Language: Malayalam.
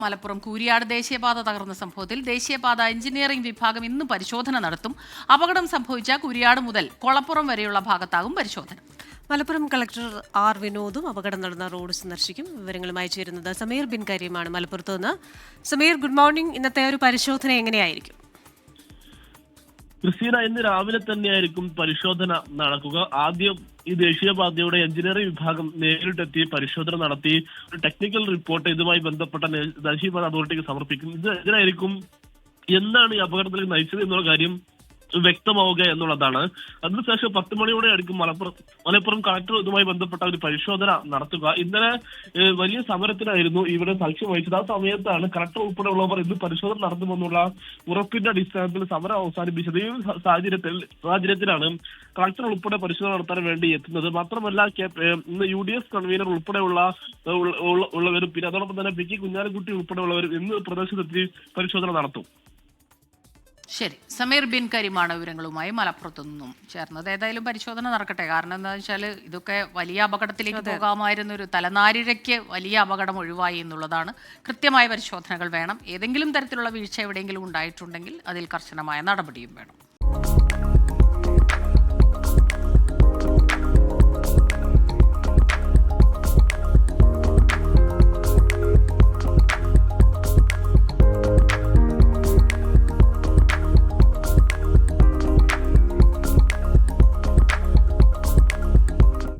മലപ്പുറം കൂരിയാട് ദേശീയപാത തകർന്ന സംഭവത്തിൽ ദേശീയപാത എഞ്ചിനീയറിംഗ് വിഭാഗം ഇന്ന് പരിശോധന നടത്തും. അപകടം സംഭവിച്ച കൂരിയാട് മുതൽ കൊളപ്പുറം വരെയുള്ള ഭാഗത്താകും പരിശോധന. മലപ്പുറം കളക്ടർ ആർ വിനോദും അപകടം നടന്ന റോഡ് സന്ദർശിക്കും. വിവരങ്ങളുമായി ചേരുന്നത് സമീർ ബിൻ കരീമാണ് മലപ്പുറത്ത് നിന്ന്. Sameer, good morning. ഇന്നത്തെ ഒരു പരിശോധന എങ്ങനെയായിരിക്കും? ക്രിസ്റ്റീന, ഇന്ന് രാവിലെ തന്നെയായിരിക്കും പരിശോധന നടക്കുക. ആദ്യം ഈ ദേശീയപാതയുടെ എഞ്ചിനീയറിംഗ് വിഭാഗം നേരിട്ടെത്തി പരിശോധന നടത്തി ഒരു ടെക്നിക്കൽ റിപ്പോർട്ട് ഇതുമായി ബന്ധപ്പെട്ട ദേശീയപാത അതോറിറ്റിക്ക് സമർപ്പിക്കും. ഇതിനായിരിക്കും എന്താണ് ഈ അപകടത്തിലേക്ക് നയിച്ചത് എന്നുള്ള കാര്യം വ്യക്തമാവുക എന്നുള്ളതാണ്. അതിനുശേഷം 10 മണിയോടെ ആയിരിക്കും മലപ്പുറം കളക്ടർ ഇതുമായി ബന്ധപ്പെട്ട ഒരു പരിശോധന നടത്തുക. ഇന്നലെ വലിയ സമരത്തിനായിരുന്നു ഇവിടെ സാക്ഷ്യം വഹിച്ചത്. ആ സമയത്താണ് കളക്ടർ ഉൾപ്പെടെയുള്ളവർ ഇന്ന് പരിശോധന നടത്തുമെന്നുള്ള ഉറപ്പിന്റെ അടിസ്ഥാനത്തിൽ സമരം അവസാനിപ്പിച്ചത്. ഈ സാഹചര്യത്തിലാണ് കളക്ടർ ഉൾപ്പെടെ പരിശോധന നടത്താൻ വേണ്ടി എത്തുന്നത്. മാത്രമല്ല ഇന്ന് UDF കൺവീനർ ഉൾപ്പെടെയുള്ളവരും പിന്നെ അതോടൊപ്പം തന്നെ പി കുഞ്ഞാലിക്കുട്ടി ഉൾപ്പെടെയുള്ളവരും ഇന്ന് പ്രദേശത്തെത്തി പരിശോധന നടത്തും. ശരി, സമീർ ബിൻ കരീമാണ് വിവരങ്ങളുമായി മലപ്പുറത്തു നിന്നും ചേർന്നത്. ഏതായാലും പരിശോധന നടക്കട്ടെ. കാരണം എന്താ വെച്ചാൽ ഇതൊക്കെ വലിയ അപകടത്തിലേക്ക് പോകാമായിരുന്ന ഒരു തലനാരിഴയ്ക്ക് വലിയ അപകടം ഒഴിവായി എന്നുള്ളതാണ്. കൃത്യമായ പരിശോധനകൾ വേണം. ഏതെങ്കിലും തരത്തിലുള്ള വീഴ്ച എവിടെയെങ്കിലും ഉണ്ടായിട്ടുണ്ടെങ്കിൽ അതിൽ കർശനമായ നടപടിയും വേണം.